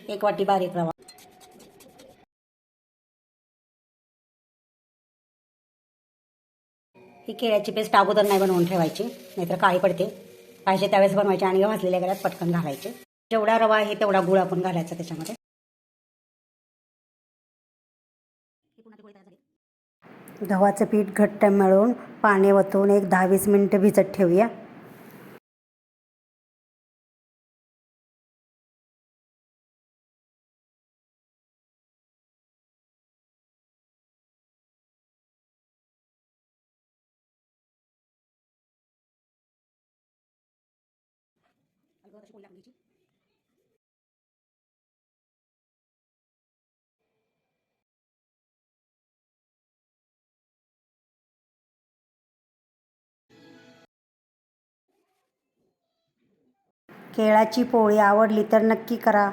1 वाटी बारीक रवा, ही केळ्याची पेस्ट अगोदर नाही बनवून ठेवायची, नाहीतर काळी पडते. पाहिजे त्यावेळेस बनवायची आणि भाजलेल्या गऱ्यात पटकन घालायचे. जेवढा रवा आहे तेवढा गुळ आपण घालायचा त्याच्यामध्ये. गव्हाचं पीठ घट्ट मळून पाणी ओतून एक 10-20 मिनिटं भिजत ठेवूया. केळाची पोळी आवडली तर नक्की करा.